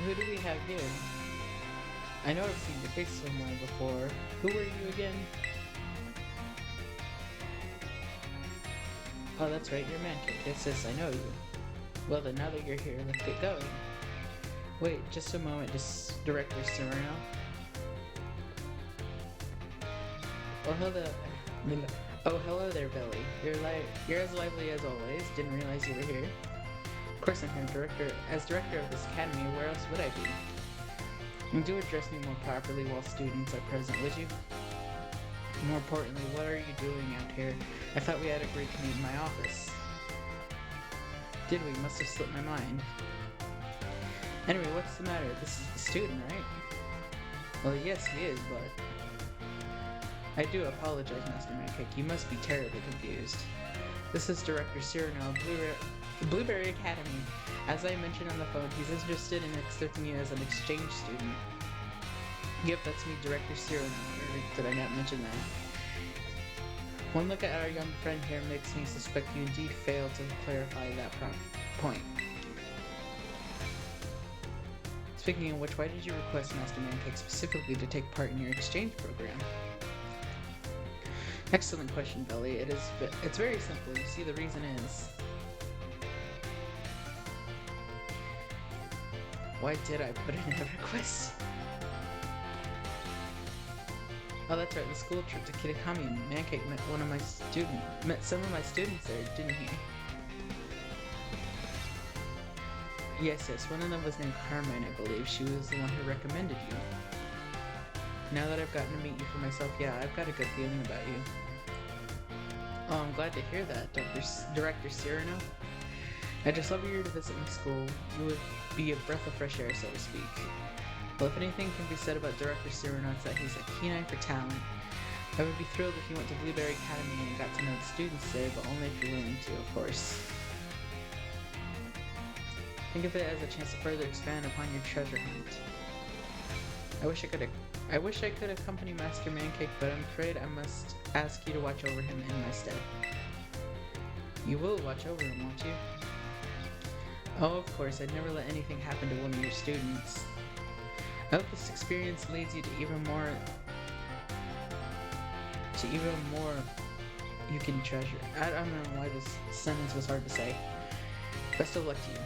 who do we have here? I know I've seen your face somewhere before. Who were you again? Oh, that's right, you're Mancake. Yes, I know you. Well then, now that you're here, let's get going. Wait, just a moment, just Director Sereno. Oh, hello. Oh, hello there, Billy. You're as lively as always. Didn't realize you were here. Of course I'm here, as director of this academy. Where else would I be? And do address me more properly while students are present, would you? More importantly, what are you doing out here? I thought we had agreed to meet in my office. Did we? Must have slipped my mind. Anyway, what's the matter? This is the student, right? Well, yes, he is, but... I do apologize, Master Mancake. You must be terribly confused. This is Director Cyrano of Blueberry Academy. As I mentioned on the phone, he's interested in accepting you as an exchange student. Yep, that's me, Director Cyrano. Or did I not mention that? One look at our young friend here makes me suspect you indeed failed to clarify that point. Speaking of which, why did you request Master Mancake specifically to take part in your exchange program? Excellent question, Belly. It's very simple. You see, the reason is... Why did I put in a request? Oh, that's right. The school trip to Kitakami, Mancake met some of my students there, didn't he? Yes, one of them was named Carmine, I believe. She was the one who recommended you. Now that I've gotten to meet you for myself, yeah, I've got a good feeling about you. Oh, I'm glad to hear that, Director Cyrano. I just love you to visit my school. You would be a breath of fresh air, so to speak. Well, if anything can be said about Director Cyrano, it's that he's a keen eye for talent. I would be thrilled if you went to Blueberry Academy and got to know the students there, but only if you're willing to, of course. Think of it as a chance to further expand upon your treasure hunt. I wish I could accompany Master Mancake, but I'm afraid I must ask you to watch over him in my stead. You will watch over him, won't you? Oh, of course, I'd never let anything happen to one of your students. I hope this experience leads you to even more you can treasure. I don't know why this sentence was hard to say. Best of luck to you.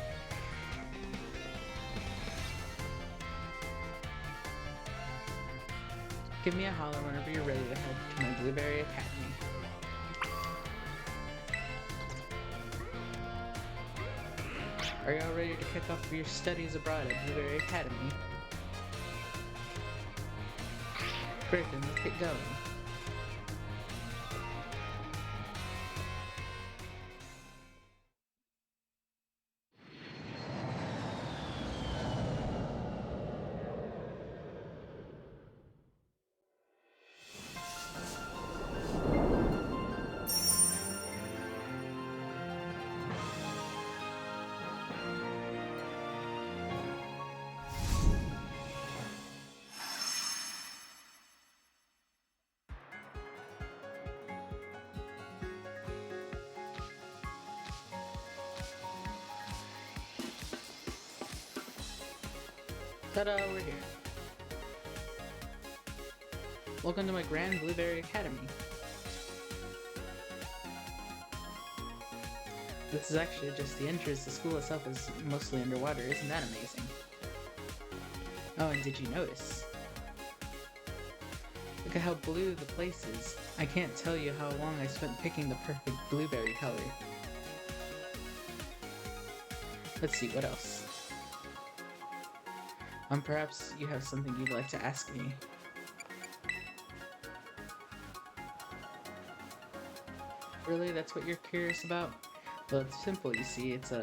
Give me a holler whenever you're ready to head to my Blueberry Academy. Are y'all ready to kick off your studies abroad at Blueberry Academy? Great, then let's get going. Ta-da, we're here. Welcome to my Grand Blueberry Academy. This is actually just the entrance. The school itself is mostly underwater. Isn't that amazing? Oh, and did you notice? Look at how blue the place is. I can't tell you how long I spent picking the perfect blueberry color. Let's see, what else? Perhaps you have something you'd like to ask me. Really? That's what you're curious about? Well, it's simple, you see. It's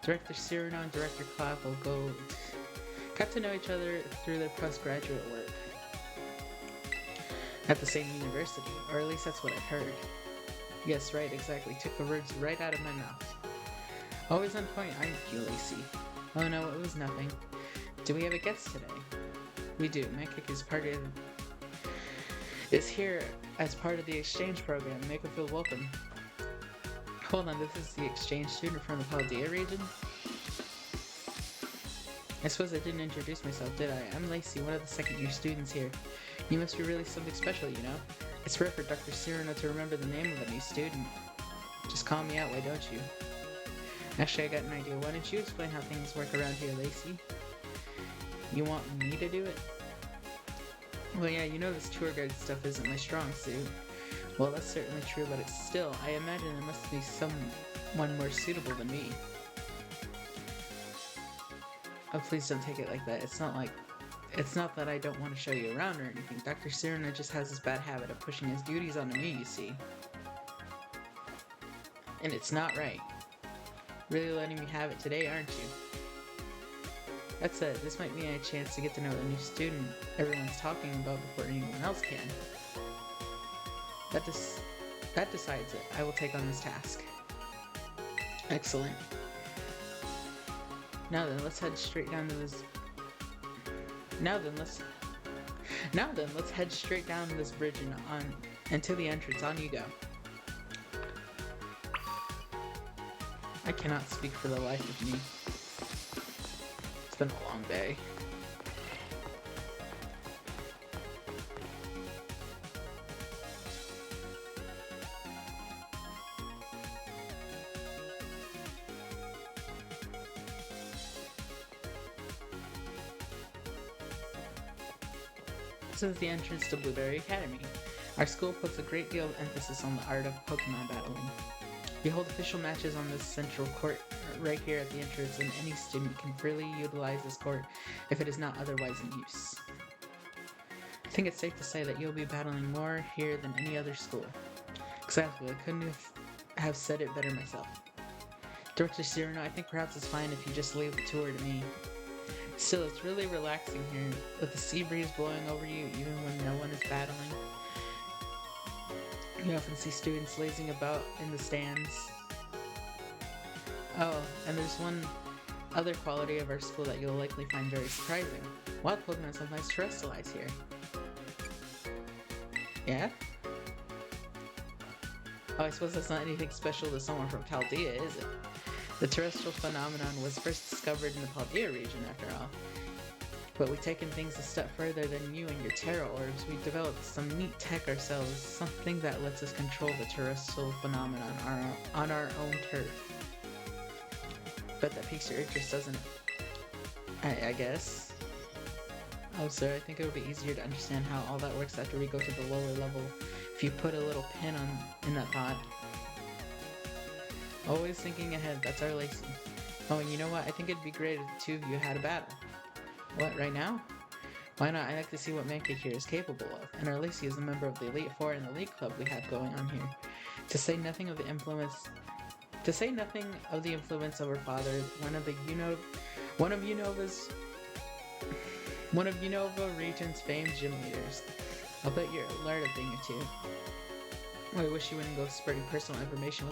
Director Cyrano and Director Cloud will got to know each other through their postgraduate work at the same university, or at least that's what I've heard. Yes, right, exactly. Took the words right out of my mouth. Always on point, aren't you, Lacey? Oh no, it was nothing. Do we have a guest today? We do. Mancake is here as part of the exchange program. Make him feel welcome. Hold on, this is the exchange student from the Paldea region? I suppose I didn't introduce myself, did I? I'm Lacey, one of the second-year students here. You must be really something special, you know? It's rare for Dr. Cyrano to remember the name of a new student. Just call me out, why don't you? Actually, I got an idea. Why don't you explain how things work around here, Lacey? You want me to do it? Well, yeah, you know this tour guide stuff isn't my strong suit. Well, that's certainly true, but it's still, I imagine there must be someone more suitable than me. Oh, please don't take it like that. It's not that I don't want to show you around or anything. Dr. Cyrano just has this bad habit of pushing his duties onto me, you see. And it's not right. Really letting me have it today, aren't you? That said, this might be a chance to get to know the new student everyone's talking about before anyone else can. That decides it. I will take on this task. Excellent. Now then, let's head straight down to this... Now then, let's head straight down this bridge and to the entrance. On you go. I cannot speak for the life of me. It's been a long day. This is the entrance to Blueberry Academy. Our school puts a great deal of emphasis on the art of Pokemon battling. We hold official matches on this central court right here at the entrance, and any student can freely utilize this court if it is not otherwise in use. I think it's safe to say that you'll be battling more here than any other school. Exactly, I couldn't have said it better myself. Dr. Cyrano, I think perhaps it's fine if you just leave the tour to me. Still, it's really relaxing here, with the sea breeze blowing over you even when no one is battling. You often see students lazing about in the stands. Oh, and there's one other quality of our school that you'll likely find very surprising. Wild Pokemon sometimes terrestrialize here. Yeah? Oh, I suppose that's not anything special to someone from Chaldea, is it? The terrestrial phenomenon was first discovered in the Paldea region, after all. But we've taken things a step further than you and your Terra Orbs. We've developed some neat tech ourselves, something that lets us control the terrestrial phenomenon on our own turf. Bet that piques your interest, doesn't it? I guess. Oh, sir, I think it would be easier to understand how all that works after we go to the lower level, if you put a little pin in that thought. Always thinking ahead, that's our Lacey. Oh, and you know what? I think it'd be great if the two of you had a battle. What, right now? Why not? I like to see what Mankey here is capable of, and our Lacey is a member of the Elite Four and the Elite Club we have going on here. To say nothing of the influence of her father, one of Unova region's famed gym leaders. I'll bet you'll learn a thing or two. I wish you wouldn't go spreading personal information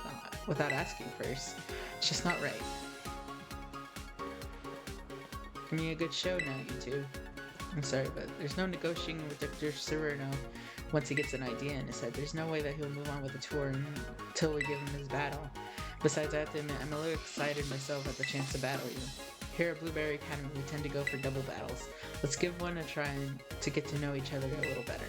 without asking first. It's just not right. Give me a good show now, you two. I'm sorry, but there's no negotiating with Dr. Cyrano once he gets an idea in his head. There's no way that he'll move on with the tour until we give him his battle. Besides, I have to admit, I'm a little excited myself at the chance to battle you. Here at Blueberry Academy, we tend to go for double battles. Let's give one a try to get to know each other a little better.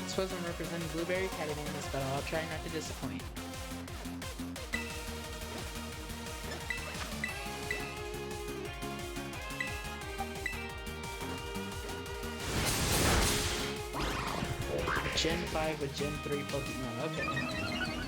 I suppose I'm representing Blueberry Academy in this battle. I'll try not to disappoint. Gen 5 with Gen 3 Pokemon. Okay.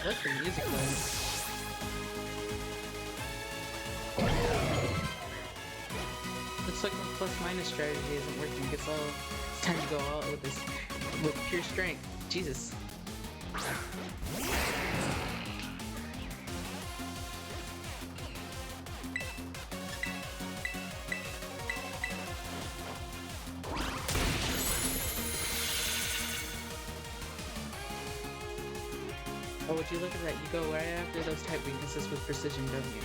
What's the music playing? Looks like my plus minus strategy isn't working. It's time to go all out with this with pure strength. Jesus. Oh, would you look at that? You go right after those type weaknesses with precision, don't you?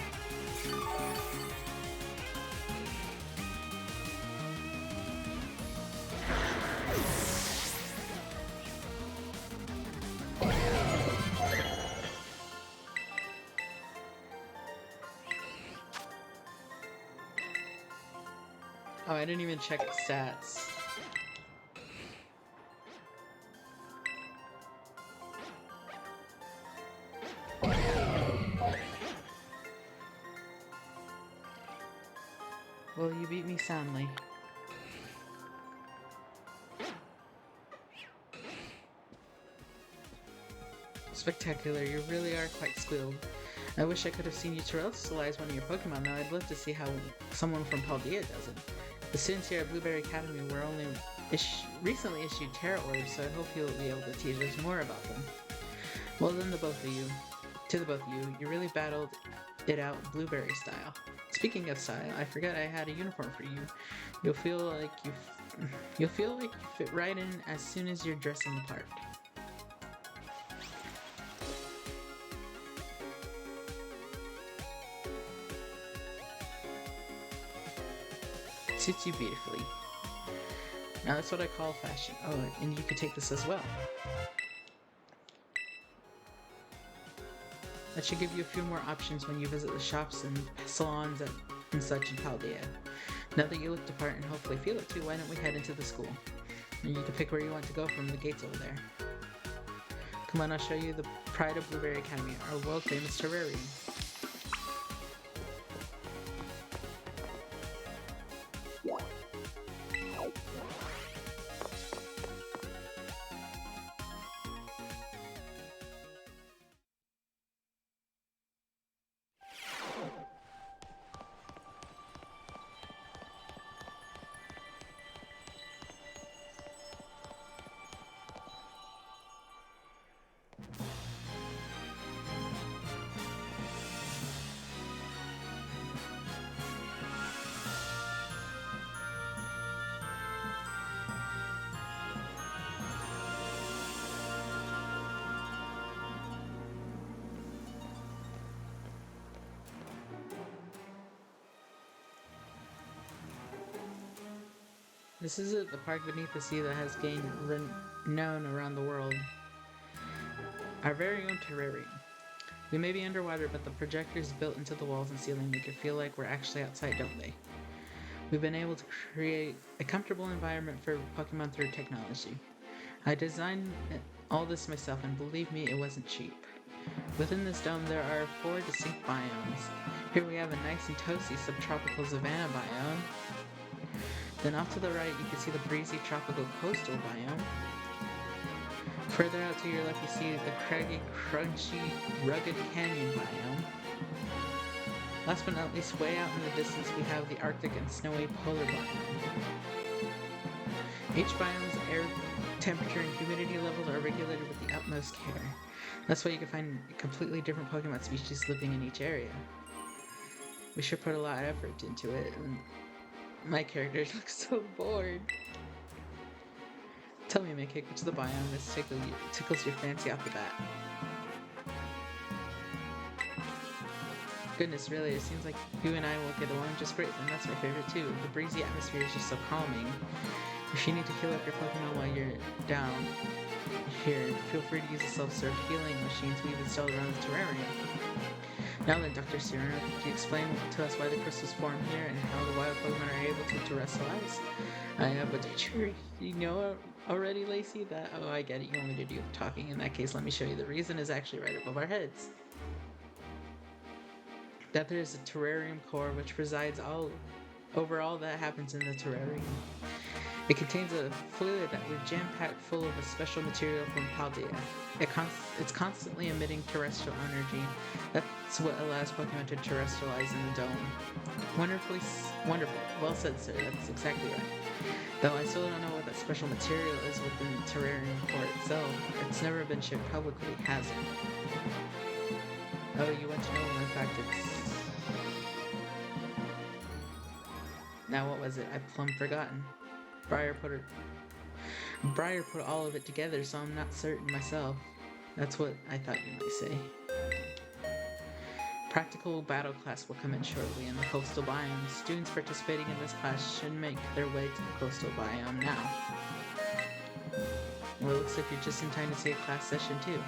Oh, I didn't even check its stats. Well, you beat me soundly. Spectacular, you really are quite skilled. I wish I could have seen you terrestrialize one of your Pokemon. Now I'd love to see how someone from Paldea does it. The students here at Blueberry Academy were only recently issued Terra Orbs, so I hope you'll be able to teach us more about them. Well then, to the both of you, you really battled it out Blueberry style. Speaking of style, I forgot I had a uniform for you. You'll feel like you fit right in as soon as you're dressing the part. Suits you beautifully. Now that's what I call fashion. Oh, and you could take this as well. That should give you a few more options when you visit the shops and salons and such in Paldea. Now that you look the part and hopefully feel it too, why don't we head into the school? And you can pick where you want to go from the gates over there. Come on, I'll show you the pride of Blueberry Academy, our world famous terrarium. This is it, the park beneath the sea that has gained renown around the world. Our very own terrarium. We may be underwater, but the projectors built into the walls and ceiling make it feel like we're actually outside, don't they? We've been able to create a comfortable environment for Pokemon through technology. I designed all this myself, and believe me, it wasn't cheap. Within this dome, there are 4 distinct biomes. Here we have a nice and toasty subtropical savanna biome. Then off to the right, you can see the breezy tropical coastal biome. Further out to your left, you see the craggy, crunchy, rugged canyon biome. Last but not least, way out in the distance, we have the Arctic and snowy polar biome. Each biome's air temperature and humidity levels are regulated with the utmost care. That's why you can find completely different Pokemon species living in each area. We sure put a lot of effort into it, and my character looks so bored. Tell me, Mickey, which of the biome tickles your fancy off the bat? Goodness, really, it seems like you and I will get along just great, and that's my favorite too. The breezy atmosphere is just so calming. If you need to heal up your Pokemon while you're down here, feel free to use the self-serve healing machines we've installed around the terrarium. Now then, Dr. Cyrano, could you explain to us why the crystals form here and how the wild Pokemon are able to terrestrialize? But did you know already, Lacey? Oh, I get it. You want me to do the talking. In that case, let me show you. The reason is actually right above our heads. That there is a terrarium core which presides over all that happens in the terrarium. It contains a fluid that we've jam-packed full of a special material from Paldea. It's constantly emitting terrestrial energy. That's what allows Pokemon to terrestrialize in the dome. Wonderful. Well said, sir. That's exactly right. Though I still don't know what that special material is within the terrarium core itself. It's never been shipped publicly, has it? Oh, you want to know? In fact, it's... Now what was it? I've plumb forgotten. Briar put all of it together, so I'm not certain myself. That's what I thought you might say. Practical battle class will come in shortly in the coastal biome. Students participating in this class should make their way to the coastal biome now. Well, it looks like you're just in time to see a class session too.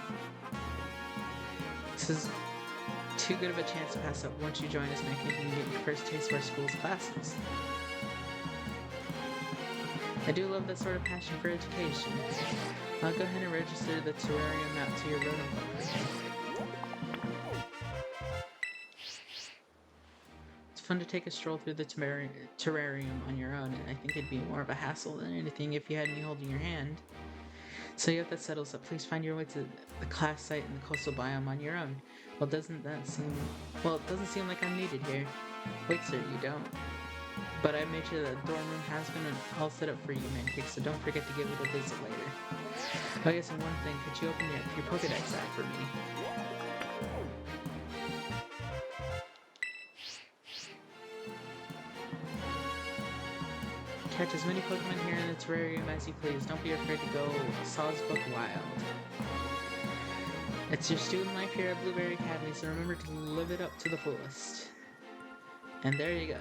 This is too good of a chance to pass up. Once you join us, Mac, you can get your first taste of our school's classes. I do love that sort of passion for education. I'll go ahead and register the terrarium map to your rotom book. It's fun to take a stroll through the terrarium on your own, and I think it'd be more of a hassle than anything if you had me holding your hand. So if that settles up, please find your way to the class site in the coastal biome on your own. Well, it doesn't seem like I'm needed here. Wait, sir, you don't. But I made sure that the dorm room has been all set up for you, Mancake, so don't forget to give it a visit later. Oh yes, and one thing, could you open your Pokedex app for me? Catch as many Pokemon here in the terrarium as you please. Don't be afraid to go Sawsbuck Wild. It's your student life here at Blueberry Academy, so remember to live it up to the fullest. And there you go.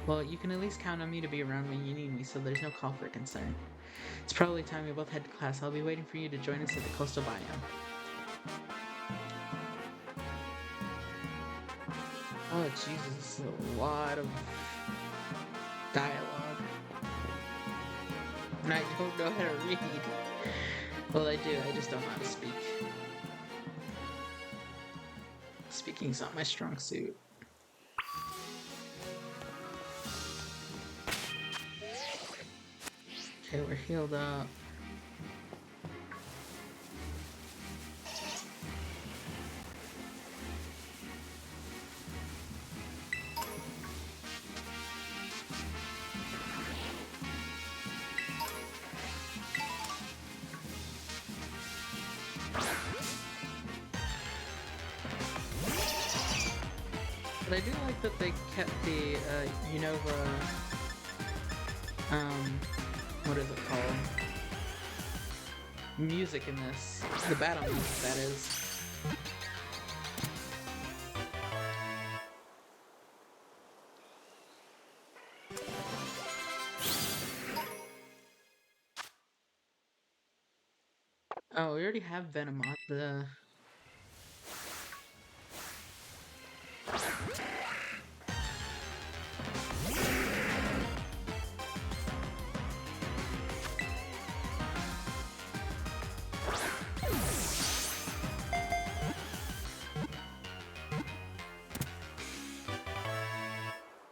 Well, you can at least count on me to be around when you need me, so there's no call for concern. It's probably time we both head to class. I'll be waiting for you to join us at the coastal biome. Oh, Jesus, a lot of dialogue. And I don't know how to read. Well, I do, I just don't know how to speak. Speaking's not my strong suit. Okay, we're healed up. But I do like that they kept the Unova, what is it called? Music in this. The battle music, that is. Oh, we already have Venomoth, the...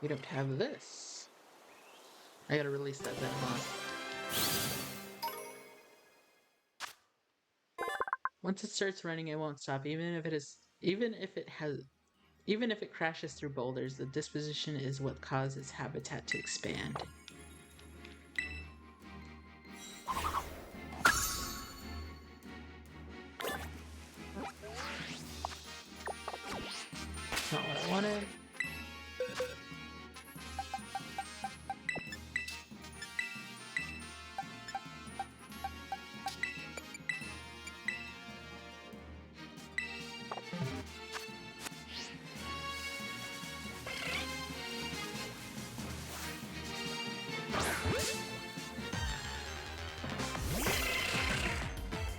We don't have this. I gotta release that Venomoth. Once it starts running, it won't stop, even if it crashes through boulders. The disposition is what causes its habitat to expand. Not what I wanted.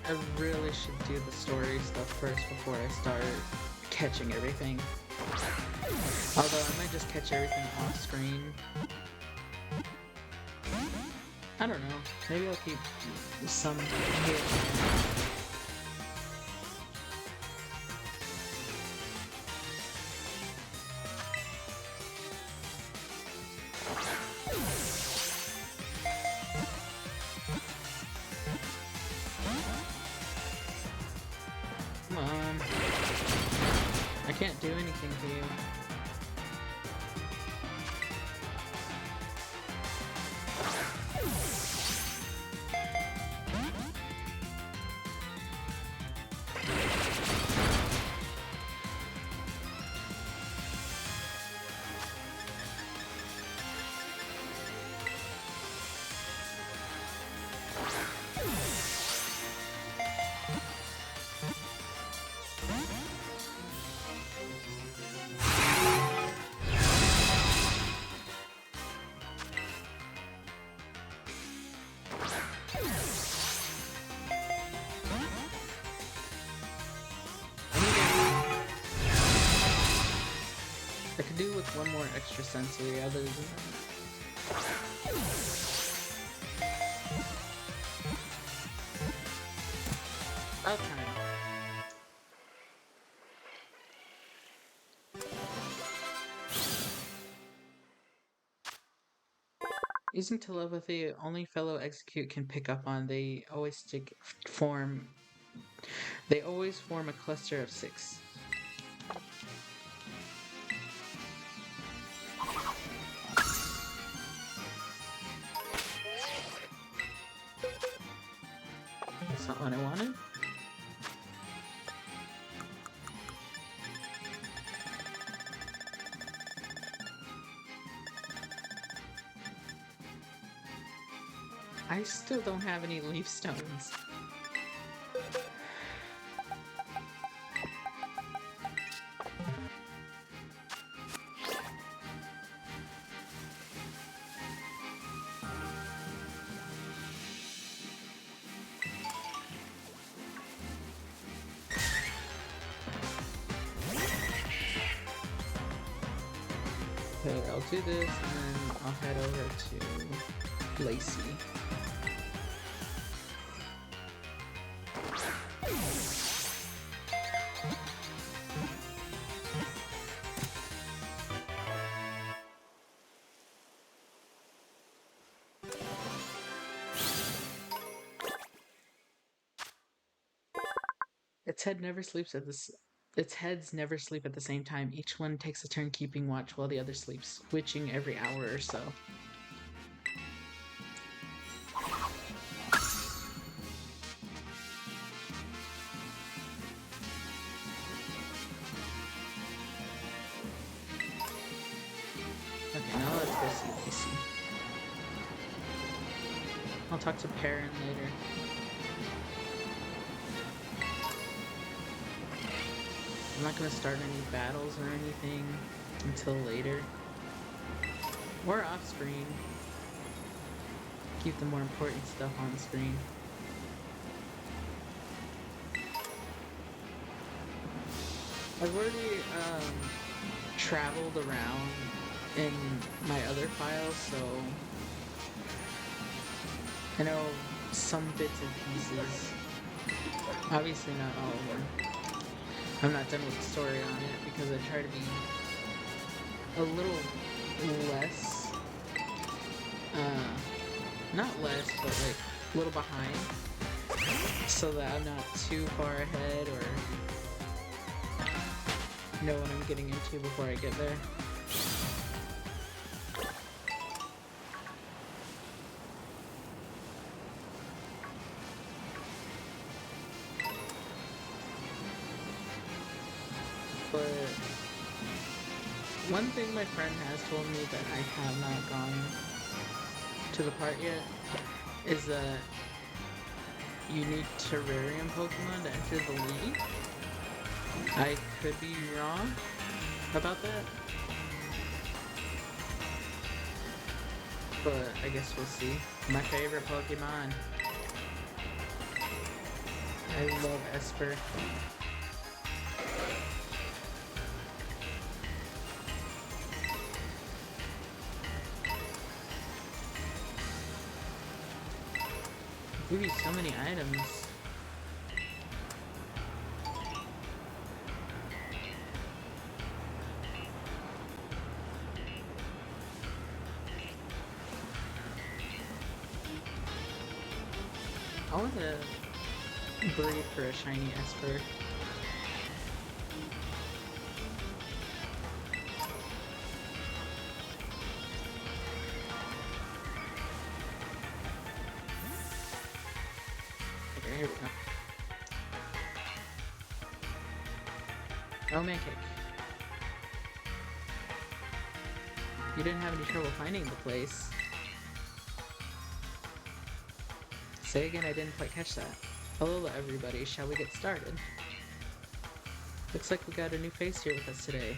I really should do the story stuff first before I start catching everything. Although I might just catch everything off screen. I don't know. Maybe I'll keep some here. Can't do anything to you. I could do with one more extra sensory other than that. About time. Using telepathy, only fellow execute can pick up on. They always form a cluster of 6. That's not what I wanted. I still don't have any leaf stones. Okay, I'll do this and then I'll head over to Lacey. Its heads never sleep at the same time. Each one takes a turn keeping watch while the other sleeps, switching every hour or so. Okay, now let's go see Lacey. I'll talk to Perrin later. I'm not gonna start any battles or anything until later. Or off screen. Keep the more important stuff on screen. I've already traveled around in my other files, so I know some bits and pieces. Obviously not all of them. I'm not done with the story on it because I try to be a little less, not less, but like a little behind, so that I'm not too far ahead or know what I'm getting into before I get there. But one thing my friend has told me that I have not gone to the part yet is that you need terrarium Pokemon to enter the league. I could be wrong about that, but I guess we'll see. My favorite Pokemon. I love Esper. Give you so many items. I want to breed for a shiny Esper. Oh, Mancake. You didn't have any trouble finding the place. Say again, I didn't quite catch that. Hello everybody, shall we get started? Looks like we got a new face here with us today.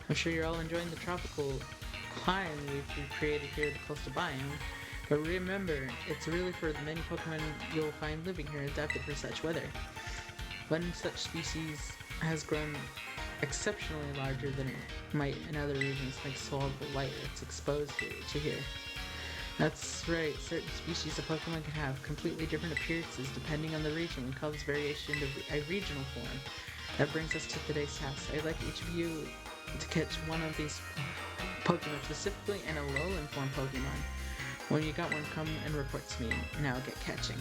I'm sure you're all enjoying the tropical climate we've created here at the coastal biome. But remember, it's really for the many Pokemon you'll find living here adapted for such weather. One such species has grown exceptionally larger than it might in other regions like soluble light it's exposed to here. That's right, certain species of Pokemon can have completely different appearances depending on the region. We call this variation a regional form. That brings us to today's task. I'd like each of you to catch one of these Pokemon, specifically an Alolan form Pokemon. When you got one, come and report to me. Now get catching.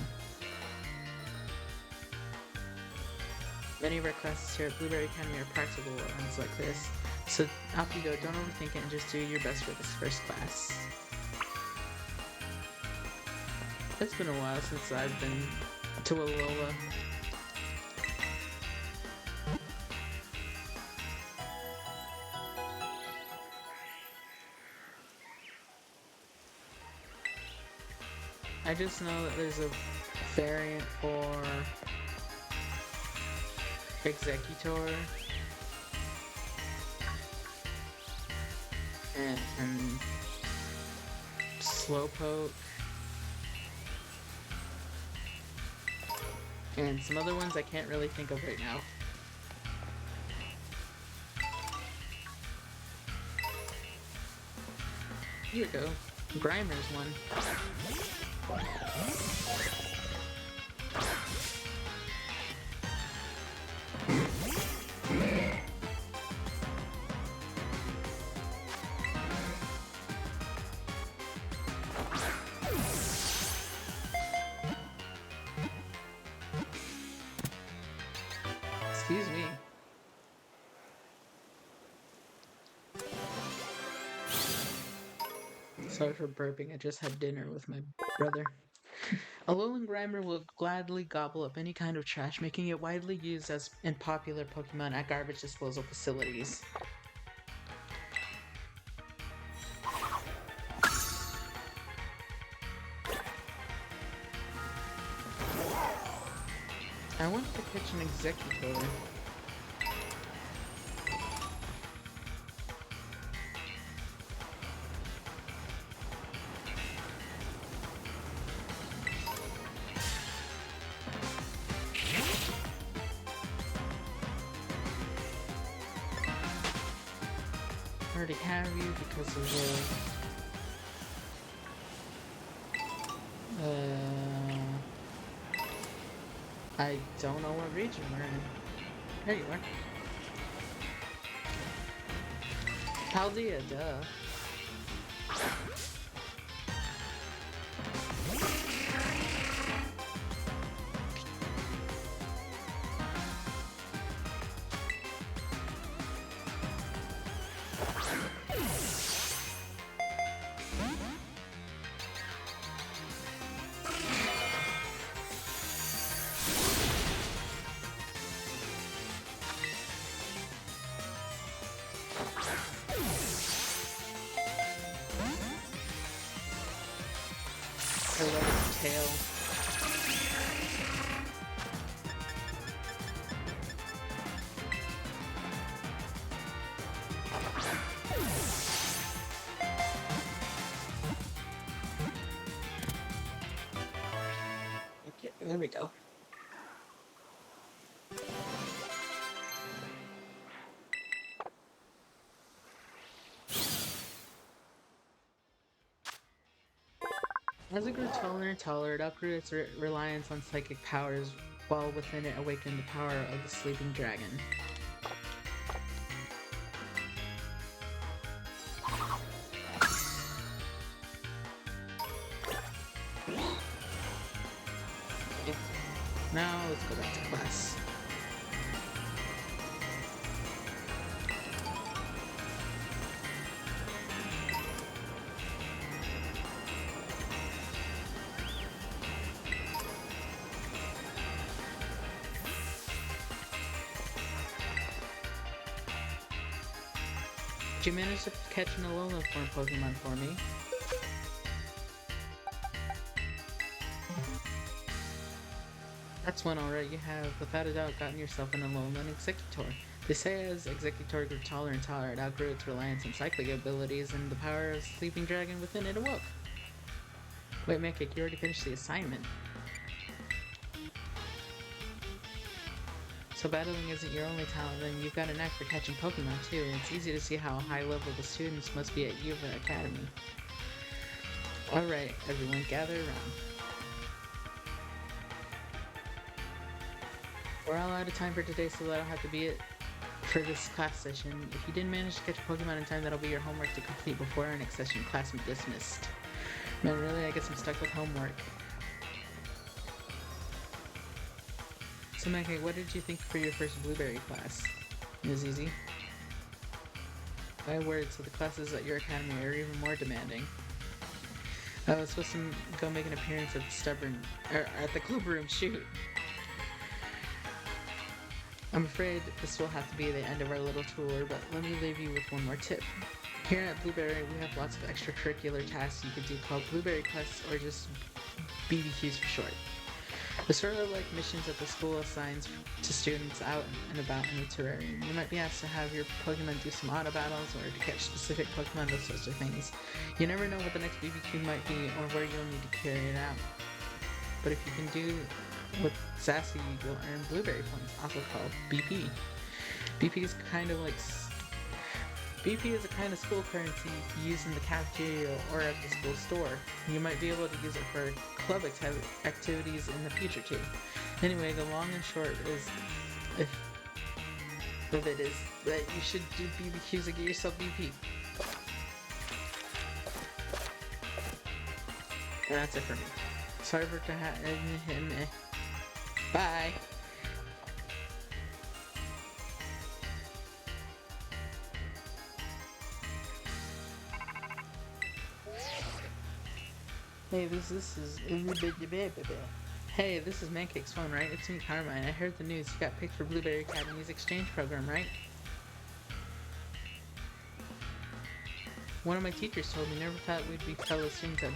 Many of our classes here at Blueberry Academy are practical ones like this. So off you go, don't overthink it and just do your best for this first class. It's been a while since I've been to Alola. I just know that there's a variant for Exeggutor and Slowpoke and some other ones I can't really think of right now. Here we go. Grimer's one. Excuse me. Sorry for burping, I just had dinner with my brother. Alolan Grimer will gladly gobble up any kind of trash, making it widely used as in popular Pokemon at garbage disposal facilities. I want to catch an Exeggutor. I already have you because of I don't know what region we're in. There you are. Paldea, duh. I love its tail. Okay, there we go. As it grew taller and taller, it outgrew its reliance on psychic powers, while within it awakened the power of the sleeping dragon. Okay. Now let's go back to class. Did you manage to catch an Alola form Pokemon for me? That's one alright, you have without a doubt gotten yourself an Alolan Executor. They say as Executor grew taller and taller, it outgrew its reliance on cycling abilities, and the power of sleeping dragon within it awoke. Wait, Mankake, you already finished the assignment. So battling isn't your only talent, then you've got a knack for catching Pokemon too. It's easy to see how high level the students must be at Yuva Academy. Alright, everyone gather around. We're all out of time for today, so that'll have to be it for this class session. If you didn't manage to catch a Pokemon in time, that'll be your homework to complete before our next session. Class dismissed. Man, really, I guess I'm stuck with homework. So, Mankake, what did you think for your first Blueberry class? It was easy. My word, so the classes at your academy are even more demanding. I was supposed to go make an appearance at the club room shoot. I'm afraid this will have to be the end of our little tour, but let me leave you with one more tip. Here at Blueberry, we have lots of extracurricular tasks you could do called Blueberry Quests, or just BBQs for short. They're sort of like missions that the school assigns to students out and about in the terrarium. You might be asked to have your Pokemon do some auto battles, or to catch specific Pokemon, those sorts of things. You never know what the next BBQ might be, or where you'll need to carry it out. But if you can do with Sassy, you'll earn Blueberry points, also called BP. BP is a kind of school currency you use in the cafeteria or at the school store. You might be able to use it for club activities in the future too. Anyway, the long and short is that you should do BBQs and get yourself BP. And that's it for me. Sorry for Bye. Hey, this is Hey, this is Mancake's phone, right? It's me, Carmine. I heard the news. You got picked for Blueberry Academy's exchange program, right? One of my teachers told me never thought we'd be fellow students at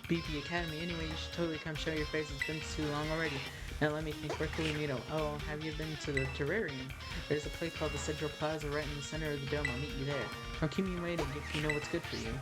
BP Academy. Anyway, you should totally come show your face. It's been too long already. Now let me think, where can we meet up? Oh, have you been to the terrarium? There's a place called the Central Plaza right in the center of the dome. I'll meet you there. Don't keep me waiting if you know what's good for you.